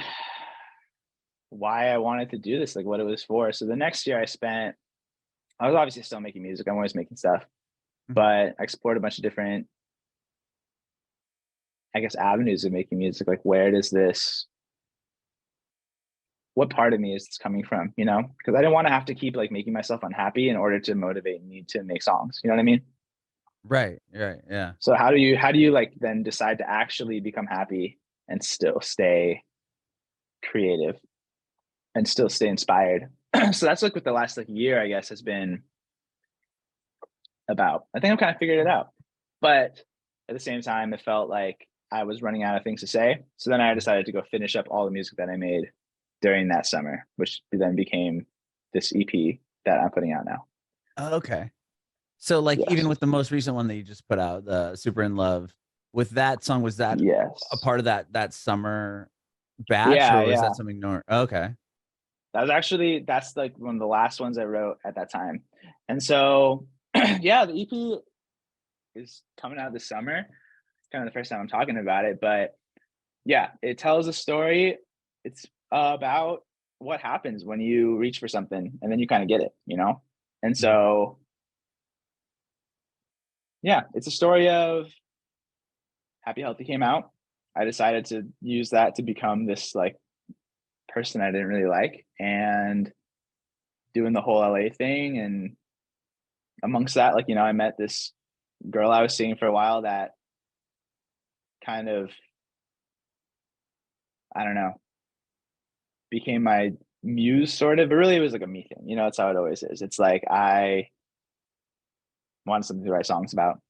I wanted to do this, like what it was for. So the next year I was obviously still making music. I'm always making stuff, Hmm. but I explored a bunch of different, I guess, avenues of making music. Like where does this, what part of me is this coming from? You know, because I didn't want to have to keep like making myself unhappy in order to motivate me to make songs. You know what I mean? Right. Right. Yeah. So how do you like then decide to actually become happy and still stay creative and still stay inspired? So that's like what the last like year I guess has been about. I think I've kind of figured it out. But at the same time, it felt like I was running out of things to say. So then I decided to go finish up all the music that I made during that summer, which then became this EP that I'm putting out now. Oh, okay. So like even Yes. with the most recent one that you just put out, the Super in Love, with that song, was that a Yes. part of that summer batch Yeah, or was yeah. that something okay. That's like one of the last ones I wrote at that time. And so yeah, the EP is coming out this summer. It's kind of the first time I'm talking about it, but yeah, it tells a story. It's about what happens when you reach for something and then you kind of get it, you know? And Mhm. so, yeah, it's a story of Happy Healthy came out. I decided to use that to become this like person I didn't really like and doing the whole LA thing. And amongst that, like, you know, I met this girl I was seeing for a while that kind of, I don't know, became my muse sort of, but really it was like a me thing. You know, that's how it always is. It's like I wanted something to write songs about.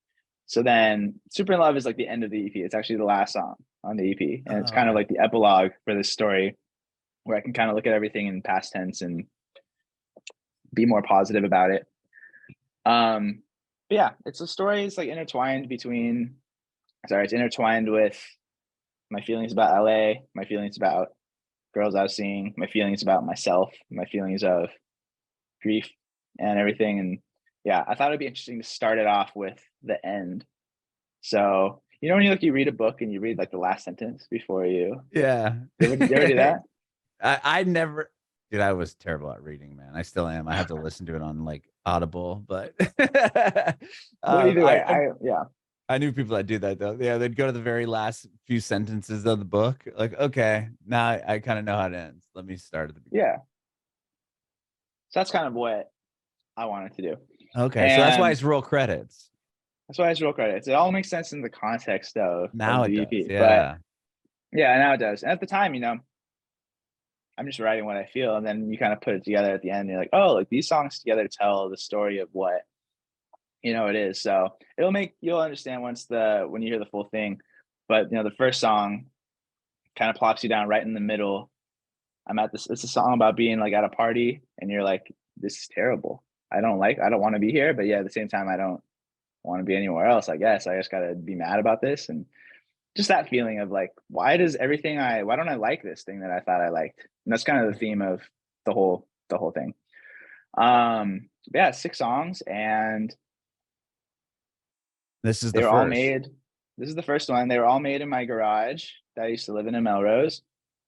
So then Super in Love is like the end of the EP. It's actually the last song on the EP. And it's kind of like the epilogue for this story where I can kind of look at everything in past tense and be more positive about it. But yeah, it's a story. It's like it's intertwined with my feelings about LA, my feelings about girls I was seeing, my feelings about myself, my feelings of grief and everything. And yeah, I thought it'd be interesting to start it off with the end. So, you know, when you read a book and you read like the last sentence before you ever do that? I never, dude, I was terrible at reading, man. I still am. I have to listen to it on like Audible, but Well, either way, I knew people that do that though. Yeah, they'd go to the very last few sentences of the book. Like, okay, now I kind of know how it ends. Let me start at the beginning. Yeah. So that's kind of what I wanted to do. Okay, so that's why it's roll credits. That's why it's roll credits. It all makes sense in the context of now of it the does, EP. yeah. But yeah, now it does. And at the time, you know, I'm just writing what I feel, and then you kind of put it together at the end. And you're like, oh, like these songs together tell the story of what, you know, it is. So you'll understand when you hear the full thing. But you know, the first song kind of plops you down right in the middle. It's a song about being like at a party and you're like, this is terrible. I don't want to be here, but yeah, at the same time, I don't want to be anywhere else. I guess I just got to be mad about this. And just that feeling of like, why don't I like this thing that I thought I liked? And that's kind of the theme of the whole thing. Yeah, 6 songs, and this is all made. This is the first one. They were all made in my garage that I used to live in Melrose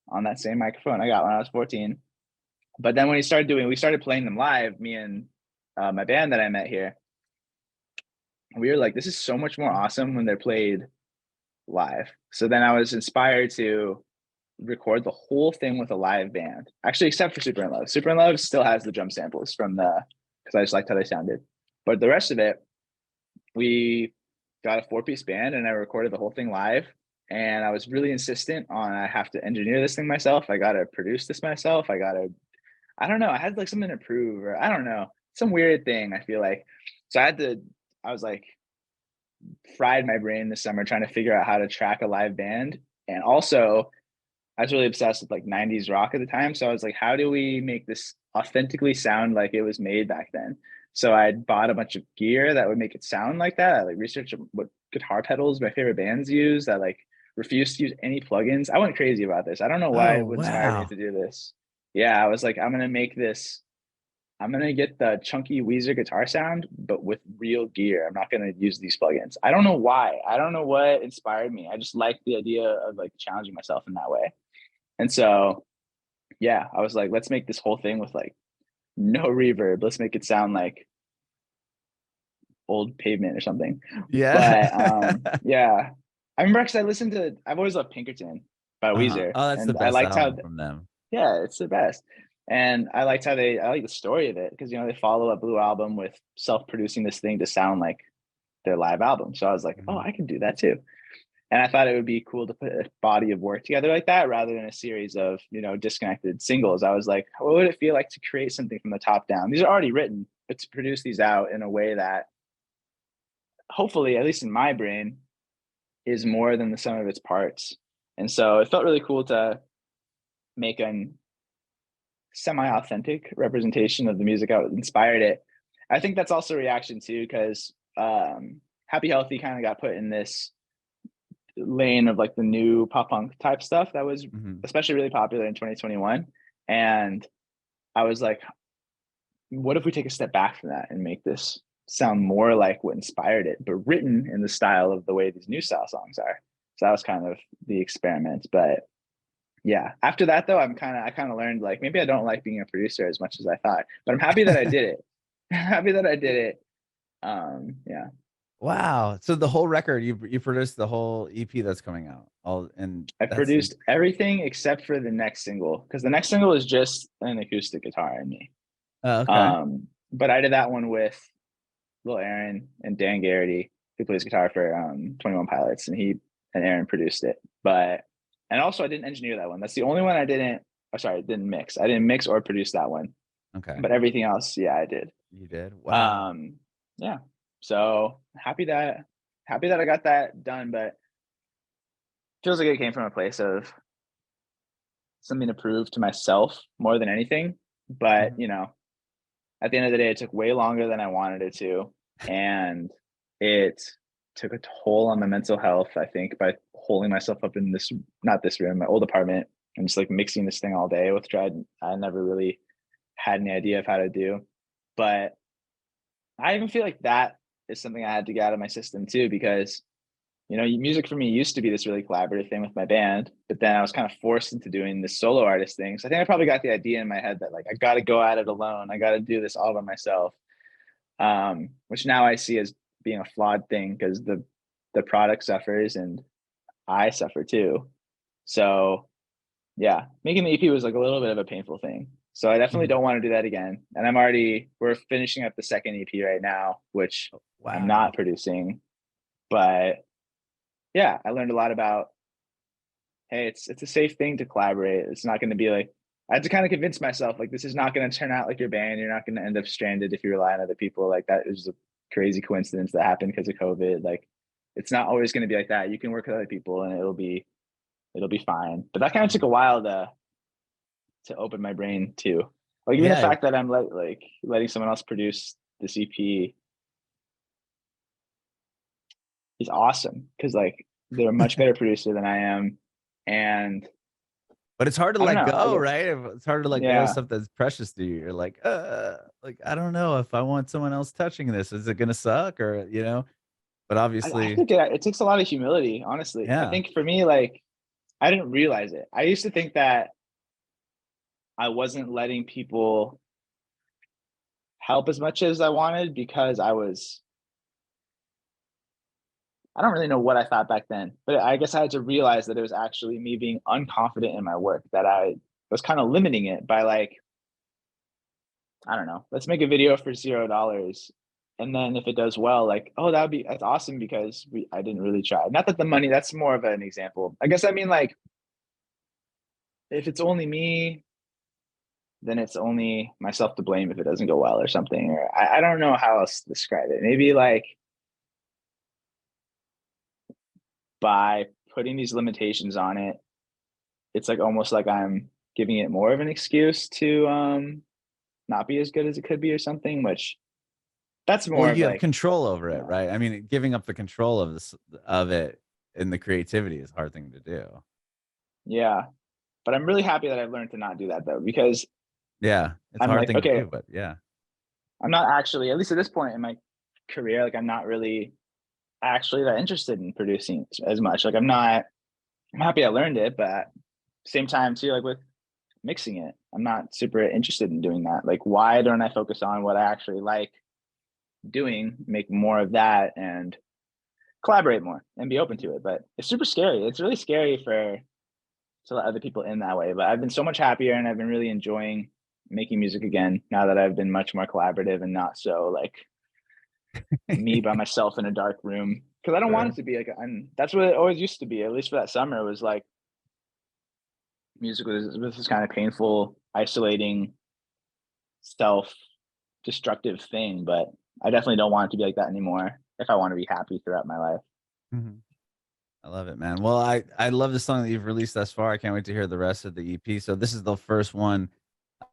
on that same microphone I got when I was 14. But then when we started playing them live, me and my band that I met here, we were like, this is so much more awesome when they're played live. So then I was inspired to record the whole thing with a live band, actually, except for Super in Love. Super in Love still has the drum samples because I just liked how they sounded. But the rest of it, we got a 4-piece band and I recorded the whole thing live. And I was really insistent on, I have to engineer this thing myself. I got to produce this myself. I don't know. I had like something to prove, or I don't know, some weird thing, I feel like. So I was like, fried my brain this summer trying to figure out how to track a live band. And also, I was really obsessed with like 90s rock at the time. So I was like, how do we make this authentically sound like it was made back then? So I bought a bunch of gear that would make it sound like that. I like researched what guitar pedals my favorite bands use. I like refused to use any plugins. I went crazy about this. I don't know why it would inspire me to do this. Yeah, I was like, I'm going to get the chunky Weezer guitar sound, but with real gear. I'm not going to use these plugins. I don't know why. I don't know what inspired me. I just liked the idea of like challenging myself in that way. And so, yeah, I was like, let's make this whole thing with like no reverb. Let's make it sound like old pavement or something. Yeah. But yeah, I remember because I've always loved Pinkerton by Weezer. Oh, that's the best album from them. Yeah, it's the best. And I liked I like the story of it because, you know, they follow a Blue Album with self-producing this thing to sound like their live album. So I was like, oh, I can do that too. And I thought it would be cool to put a body of work together like that rather than a series of, you know, disconnected singles. I was like, what would it feel like to create something from the top down? These are already written, but to produce these out in a way that hopefully, at least in my brain, is more than the sum of its parts. And so it felt really cool to make an semi-authentic representation of the music that inspired it. I think that's also a reaction too, because Happy Healthy kind of got put in this lane of like the new pop punk type stuff that was especially really popular in 2021. And I was like, what if we take a step back from that and make this sound more like what inspired it, but written in the style of the way these new style songs are? So that was kind of the experiment. But yeah, after that though, I kind of learned like maybe I don't like being a producer as much as I thought, but I'm happy that I did it. Happy that I did it. Yeah. Wow. So the whole record, you produced the whole EP that's coming out. I produced everything except for the next single, because the next single is just an acoustic guitar and me. Okay. But I did that one with Lil Aaron and Dan Geraghty, who plays guitar for 21 Pilots, and he and Aaron produced it. And also I didn't engineer that one. That's the only one I didn't. Oh, sorry, I didn't mix. I didn't mix or produce that one. Okay. But everything else, yeah, I did. You did? Wow. Yeah. So happy that I got that done, but feels like it came from a place of something to prove to myself more than anything. But at the end of the day, it took way longer than I wanted it to, and it took a toll on my mental health, I think, by holding myself up in not this room, my old apartment, and just like mixing this thing all day, which I never really had any idea of how to do. But I even feel like that is something I had to get out of my system too, because music for me used to be this really collaborative thing with my band, but then I was kind of forced into doing this solo artist thing. So I think I probably got the idea in my head that like I got to go at it alone. I got to do this all by myself, which now I see as being a flawed thing, because the product suffers and I suffer too. So yeah, making the EP was like a little bit of a painful thing. So I definitely don't want to do that again. And we're finishing up the second EP right now, which I'm not producing, but yeah, I learned a lot about, hey, it's a safe thing to collaborate. It's not going to be like, I had to kind of convince myself, like, this is not going to turn out like your band. You're not going to end up stranded if you rely on other people. Like, that is a crazy coincidence that happened because of COVID. Like, it's not always going to be like that. You can work with other people and it'll be fine. But that kind of took a while to open my brain too. Like, even the fact that I'm like letting someone else produce this EP is awesome, because like they're a much better producer than I am, but it's hard to let go, guess, right? It's hard to let go of stuff that's precious to you. You're like I don't know if I want someone else touching this. Is it gonna suck, or But obviously, I think it takes a lot of humility, honestly. Yeah. I think for me, like, I didn't realize it. I used to think that I wasn't letting people help as much as I wanted because I don't really know what I thought back then, but I guess I had to realize that it was actually me being unconfident in my work, that I was kind of limiting it by like, I don't know, let's make a video for $0. And then if it does well, like, oh, that's awesome, because I didn't really try. Not that the money, that's more of an example. I guess I mean, like, if it's only me, then it's only myself to blame if it doesn't go well or something. Or I don't know how else to describe it. Maybe like by putting these limitations on it, it's like almost like I'm giving it more of an excuse to not be as good as it could be or something, which that's more well, of you like have control over it, right? I mean, giving up the control of it and the creativity is a hard thing to do. Yeah. But I'm really happy that I've learned to not do that though, because it's a hard thing to do, but yeah. I'm not actually, at least at this point in my career, like I'm not really actually that interested in producing as much. Like I'm happy I learned it, but at the same time too, like with mixing it, I'm not super interested in doing that. Like, why don't I focus on what I actually like doing, make more of that, and collaborate more and be open to it? But it's super scary. It's really scary to let other people in that way. But I've been so much happier, and I've been really enjoying making music again now that I've been much more collaborative and not so like me by myself in a dark room. Because I don't want it to be like, that's what it always used to be. At least for that summer, it was like music was this kind of painful, isolating, self-destructive thing. But I definitely don't want it to be like that anymore if I want to be happy throughout my life. I love it, man. Well, I love the song that you've released thus far. I can't wait to hear the rest of the EP. So this is the first one.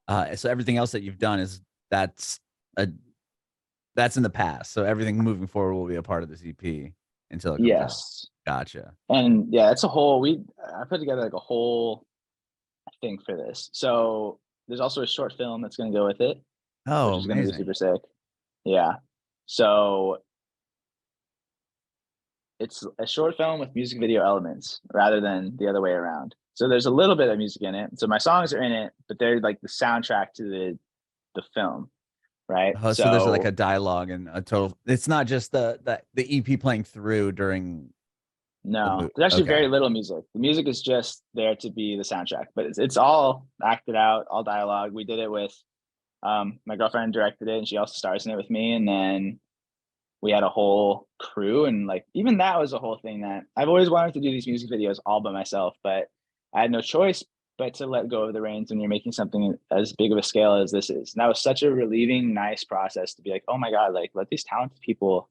So everything else that you've done that's in the past. So everything moving forward will be a part of this EP until it comes out. Gotcha. And yeah, it's I put together like a whole thing for this. So there's also a short film that's going to go with it. Oh, which is going to be super sick. Yeah. So it's a short film with music video elements rather than the other way around. So there's a little bit of music in it. So my songs are in it, but they're like the soundtrack to the film, right? So there's like a dialogue and a total. It's not just the EP playing through during. No, there's actually very little music. The music is just there to be the soundtrack, but it's all acted out, all dialogue. We did it with my girlfriend directed it, and she also stars in it with me. And then we had a whole crew, and like even that was a whole thing that I've always wanted to do these music videos all by myself, but I had no choice but to let go of the reins when you're making something as big of a scale as this is. And that was such a relieving, nice process to be like, oh my God, like let these talented people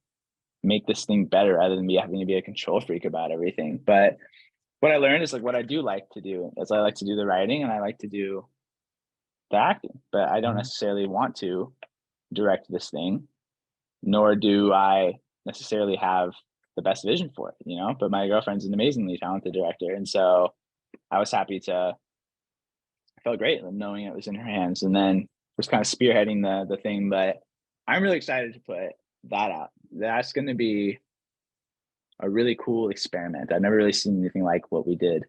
make this thing better rather than me having to be a control freak about everything. But what I learned is like what I do like to do is I like to do the writing and I like to do the acting, but I don't necessarily want to direct this thing, nor do I necessarily have the best vision for it, you know, but my girlfriend's an amazingly talented director. And so I was happy to, I felt great knowing it was in her hands and then just kind of spearheading the thing. But I'm really excited to put that out. That's going to be a really cool experiment. I've never really seen anything like what we did.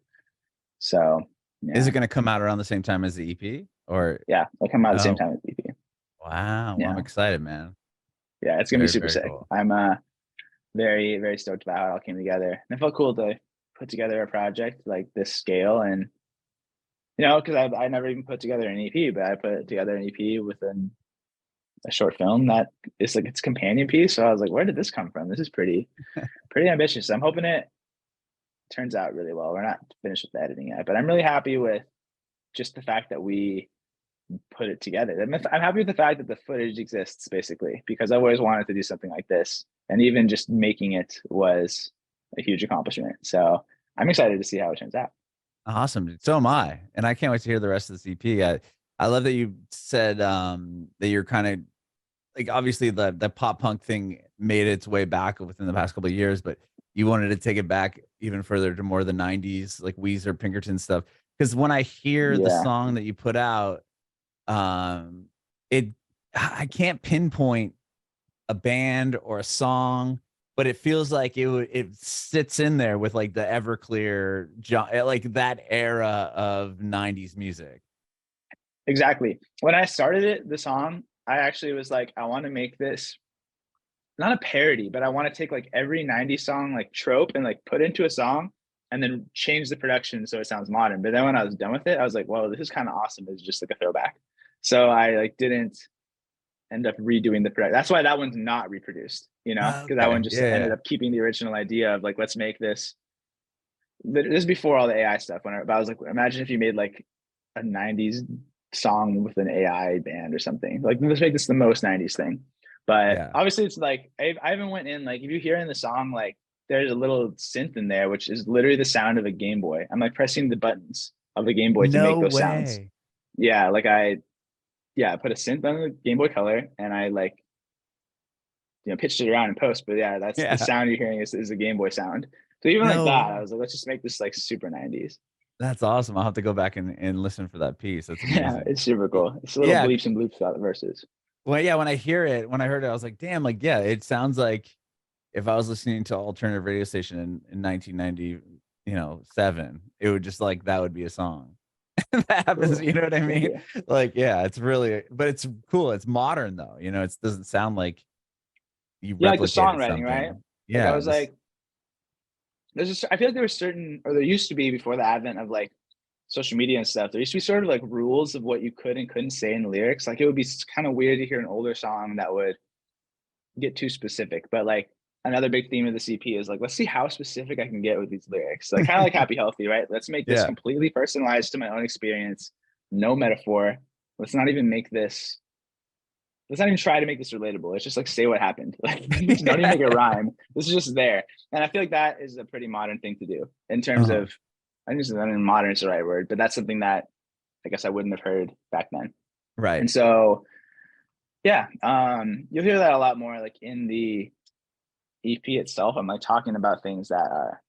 So yeah. Is it going to come out around the same time as the EP or? Yeah, it'll come out at the same time as the EP. Wow. Yeah. Well, I'm excited, man. Yeah, it's going to be super sick. Cool. I'm very, very stoked about how it all came together. And it felt cool to put together a project like this scale. And, you know, because I never even put together an EP, but I put together an EP within a short film that is like its companion piece. So I was like, where did this come from? This is pretty ambitious. I'm hoping it turns out really well. We're not finished with the editing yet, but I'm really happy with just the fact that we put it together. I'm happy with the fact that the footage exists basically, because I've always wanted to do something like this. And even just making it was a huge accomplishment. So I'm excited to see how it turns out. Awesome. So am I. And I can't wait to hear the rest of this EP. I love that you said that you're kind of like, obviously the pop punk thing made its way back within the past couple of years, but you wanted to take it back even further to more of the 90s, like Weezer, Pinkerton stuff. Because when I hear the song that you put out, I can't pinpoint a band or a song, but it feels like it sits in there with like the Everclear, like that era of 90s music. Exactly. When I started the song, I actually was like, I want to make this not a parody, but I want to take like every 90s song like trope and like put into a song and then change the production so it sounds modern. But then when I was done with it, I was like, whoa, this is kind of awesome. It's just like a throwback. So I like didn't end up redoing the product. That's why that one's not reproduced, you know, because that one just ended up keeping the original idea of like, let's make this. This is before all the AI stuff. But I was like, imagine if you made like a 90s song with an AI band or something. Like, let's make this the most 90s thing. But obviously, it's like I even went in, like, if you hear in the song, like, there's a little synth in there, which is literally the sound of a Game Boy. I'm like pressing the buttons of the Game Boy to make those sounds. Yeah, like I put a synth on the Game Boy Color and I like, you know, pitched it around in post. But yeah, that's the sound you're hearing is a Game Boy sound. So even like that, I was like, let's just make this like super 90s. That's awesome. I'll have to go back and listen for that piece. That's amazing. Yeah, it's super cool. It's a little bleeps and bloops throughout the verses. Well, yeah, when I heard it, I was like, damn, like, yeah, it sounds like if I was listening to alternative radio station in 1997, it would just like, that would be a song. That happens, you know what I mean? Like, yeah, it's really, but it's cool. It's modern though, you know, it doesn't sound like you like the songwriting, something. right? Yeah. Like I was like, there's just, I feel like there used to be before the advent of like social media and stuff, there used to be sort of like rules of what you could and couldn't say in the lyrics. Like it would be kind of weird to hear an older song that would get too specific. But like another big theme of the CP is like, let's see how specific I can get with these lyrics. Like kind of like Happy Healthy, right? Let's make this completely personalized to my own experience. No metaphor. Let's not even try to make this relatable. Let's just like say what happened. Like don't even make a rhyme. This is just there. And I feel like that is a pretty modern thing to do in terms of, I mean, modern is the right word, but that's something that I guess I wouldn't have heard back then. Right. And so, yeah, you'll hear that a lot more like in the EP itself. I'm like talking about things that are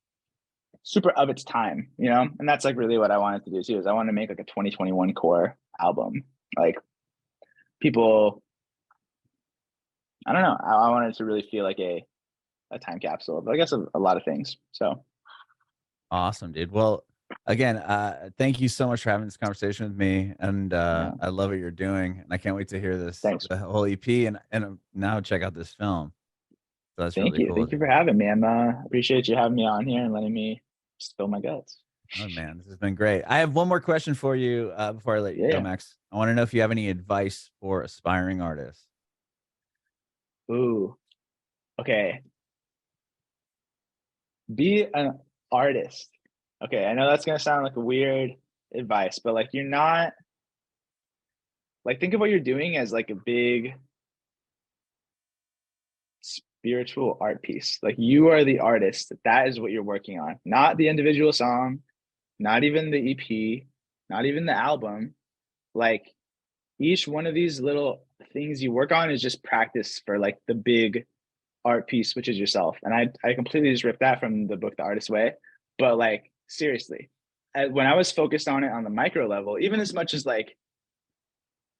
super of its time, you know? And that's like really what I wanted to do too, is I want to make like a 2021 core album. Like people, I don't know. I wanted to really feel like a time capsule, but I guess a lot of things. So. Awesome, dude. Well, again, thank you so much for having this conversation with me. And I love what you're doing. And I can't wait to hear this, the whole EP and now check out this film. So that's really cool. Thank you for having me. I appreciate you having me on here and letting me spill my guts. Oh man, this has been great. I have one more question for you before I let you go, Max. I want to know if you have any advice for aspiring artists. Ooh. Okay, be an artist. Okay, I know that's gonna sound like a weird advice, but like you're not like think of what you're doing as like a big spiritual art piece. Like you are the artist. That is what you're working on, not the individual song, not even the EP, not even the album. Like each one of these little things you work on is just practice for like the big art piece, which is yourself. And I completely just ripped that from the book The Artist's Way. But like seriously, when I was focused on it on the micro level, even as much as like,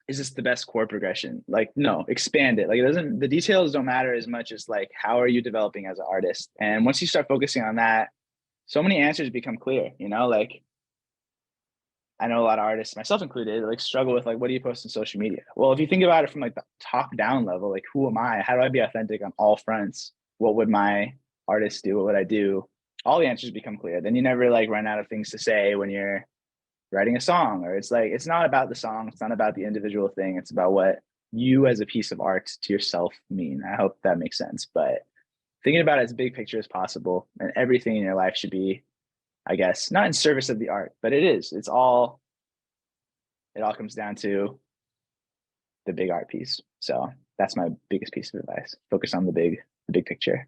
is this the best chord progression? Like, no, expand it. Like, it doesn't, the details don't matter as much as like, how are you developing as an artist? And once you start focusing on that, so many answers become clear, you know, like I know a lot of artists, myself included, like struggle with like, what do you post on social media? Well, if you think about it from like the top down level, like who am I? How do I be authentic on all fronts? What would my artist do? What would I do? All the answers become clear. Then you never like run out of things to say when you're writing a song, or it's like, it's not about the song. It's not about the individual thing. It's about what you as a piece of art to yourself mean. I hope that makes sense. But thinking about it as big picture as possible, and everything in your life should be, I guess, not in service of the art, but it is. It all comes down to the big art piece. So that's my biggest piece of advice. Focus on the big picture.